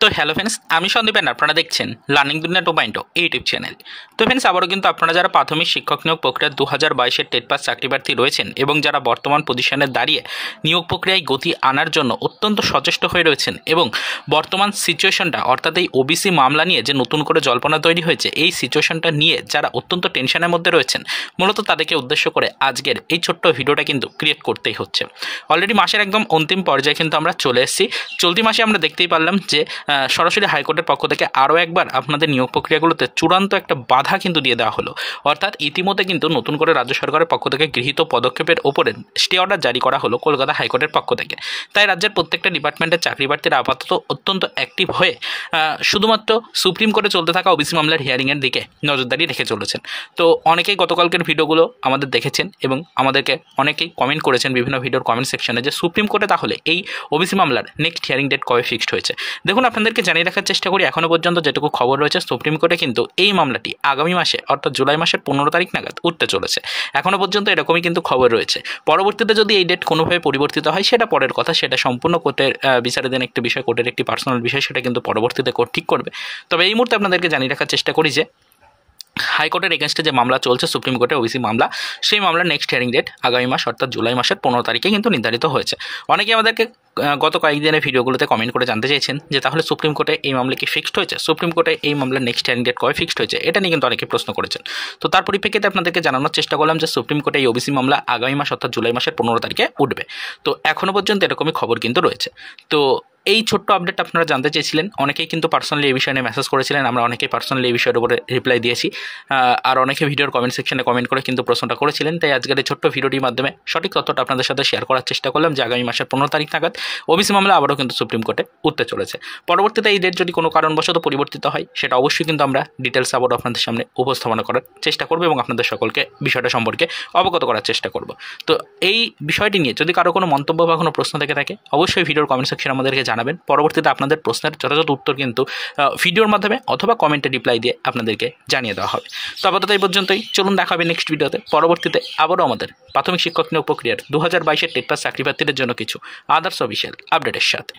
তো hello friends, আমি সন্দীপ আর আপনারা দেখছেন লার্নিং দুনিয়া 2.0 ইউটিউব চ্যানেল। তো ফ্রেন্ডস, আবারও কিন্তু আপনারা যারা প্রাথমিক শিক্ষক নিয়োগ প্রক্রিয়া 2022-এর টেট পাস চাকরি প্রার্থী রয়েছেন এবং যারা বর্তমান পজিশনে দাঁড়িয়ে নিয়োগ প্রক্রিয়ায় গতি আনার জন্য অত্যন্ত সচেষ্ট হয়ে রয়েছেন এবং বর্তমান সিচুয়েশনটা অর্থাৎ এই ওবিসি মামলা নিয়ে যে নতুন করে জল্পনা তৈরি হয়েছে, এই সিচুয়েশনটা নিয়ে যারা অত্যন্ত টেনশনের মধ্যে রয়েছেন, মূলত তাদেরকে উদ্দেশ্য করে আজকের এই ছোট্ট ভিডিওটা কিন্তু ক্রিয়েট করতেই হচ্ছে। অলরেডি মাসের একদম অন্তিম পর্যায়ে কিন্তু আমরা চলে এসেছি। চলতি মাসে আমরা দেখতেই পারলাম যে সরাসরি হাইকোর্টের পক্ষ থেকে আরও একবার আপনাদের নিয়োগ প্রক্রিয়াগুলোতে চূড়ান্ত একটা বাধা কিন্তু দিয়ে দেওয়া হলো। অর্থাৎ ইতিমধ্যে কিন্তু নতুন করে রাজ্য সরকারের পক্ষ থেকে গৃহীত পদক্ষেপের ওপরে স্টে অর্ডার জারি করা হলো কলকাতা হাইকোর্টের পক্ষ থেকে। তাই রাজ্যের প্রত্যেকটা ডিপার্টমেন্টের চাকরি প্রার্থীরা আপাতত অত্যন্ত অ্যাক্টিভ হয়ে শুধুমাত্র সুপ্রিম কোর্টে চলতে থাকা ওবিসি মামলার হিয়ারিংয়ের দিকে নজরদারি রেখে চলেছেন। তো অনেকেই গতকালকের ভিডিওগুলো আমাদের দেখেছেন এবং আমাদেরকে অনেকেই কমেন্ট করেছেন বিভিন্ন ভিডিওর কমেন্ট সেকশনে যে সুপ্রিম কোর্টে তাহলে এই ওবিসি মামলার নেক্সট হিয়ারিং ডেট কবে ফিক্সড হয়েছে। দেখুন, আপনাদেরকে জানিয়ে রাখার চেষ্টা করি, এখনও পর্যন্ত যেটুকু খবর রয়েছে সুপ্রিম কোর্টে কিন্তু এই মামলাটি আগামী মাসে অর্থাৎ জুলাই মাসের 15 তারিখ নাগাদ উঠতে চলেছে। এখনও পর্যন্ত এরকমই কিন্তু খবর রয়েছে। পরবর্তীতে যদি এই ডেট কোনোভাবে পরিবর্তিত হয় সেটা পরের কথা, সেটা সম্পূর্ণ কোর্টের বিচারাধীন একটি বিষয়, কোর্টের একটি পার্সোনাল বিষয়, সেটা কিন্তু পরবর্তীতে কোর্ট ঠিক করবে। তবে এই মুহূর্তে আপনাদেরকে জানিয়ে রাখার চেষ্টা করি যে হাইকোর্টের এগেনস্টে যে মামলা চলছে সুপ্রিম কোর্টে ওবিসি মামলা, সেই মামলার নেক্সট হিয়ারিং ডেট আগামী মাস অর্থাৎ জুলাই মাসের 15 তারিখে কিন্তু নির্ধারিত হয়েছে। অনেকে আমাদেরকে গত কয়েকদিনের ভিডিওগুলোতে কমেন্ট করে জানতে চেয়েছেন যে তাহলে সুপ্রিম কোর্টে এই মামলা কি ফিক্সড হয়েছে, সুপ্রিম কোর্টে এই মামলার নেক্সট হিয়ারিং ডেট কবে ফিক্সড হয়েছে, এটা নিয়ে কিন্তু অনেকে প্রশ্ন করেছেন। তো তার পরিপ্রেক্ষিতে আপনাদেরকে জানানোর চেষ্টা করলাম যে সুপ্রিম কোর্টে এই ওবিসি মামলা আগামী মাস অর্থাৎ জুলাই মাসের 15 তারিখে উঠবে। তো এখনও পর্যন্ত এরকমই খবর কিন্তু রয়েছে। তো এই ছোট্ট আপডেট আপনারা জানতে চেয়েছিলেন, অনেকেই কিন্তু পার্সোনালি এই বিষয়ে নিয়ে মেসেজ করেছিলেন, আমরা অনেকেই পার্সোনালি এই বিষয়ের উপরে রিপ্লাই দিয়েছি, আর অনেকে ভিডিওর কমেন্ট সেকশনে কমেন্ট করে কিন্তু প্রশ্নটা করেছিলেন। তাই আজকের এই ছোট্ট ভিডিওটির মাধ্যমে সঠিক তথ্যটা আপনাদের সাথে শেয়ার করার চেষ্টা করলাম যে আগামী মাসের 15 তারিখ নাগাদ ওবিসি মামলা আবারও কিন্তু সুপ্রিম কোর্টে উঠতে চলেছে। পরবর্তীতে এই ডেট যদি কোনো কারণবশত পরিবর্তিত হয় সেটা অবশ্যই কিন্তু আমরা ডিটেলস আবারও আপনাদের সামনে উপস্থাপনা করার চেষ্টা করবো এবং আপনাদের সকলকে বিষয়টা সম্পর্কে অবগত করার চেষ্টা করব। তো এই বিষয়টি নিয়ে যদি কারো কোনো মন্তব্য বা কোনো প্রশ্ন থেকে থাকে অবশ্যই ভিডিওর কমেন্ট সেকশনে আমাদেরকে জানাবেন। পরবর্তীতে আপনাদের প্রশ্নের যথাযথ উত্তর কিন্তু ভিডিওর মাধ্যমে অথবা কমেন্টে রিপ্লাই দিয়ে আপনাদেরকে জানিয়ে দেওয়া হবে। তো আপাতত এই পর্যন্তই, চলুন দেখা হবে নেক্সট ভিডিওতে। পরবর্তীতে আবারও আমাদের প্রাথমিক শিক্ষক নিয়োগ প্রক্রিয়ার 2022-এর টেট পাস চাকরি প্রার্থীদের জন্য কিছু আদার্স অফিসিয়াল আপডেটের সাথে।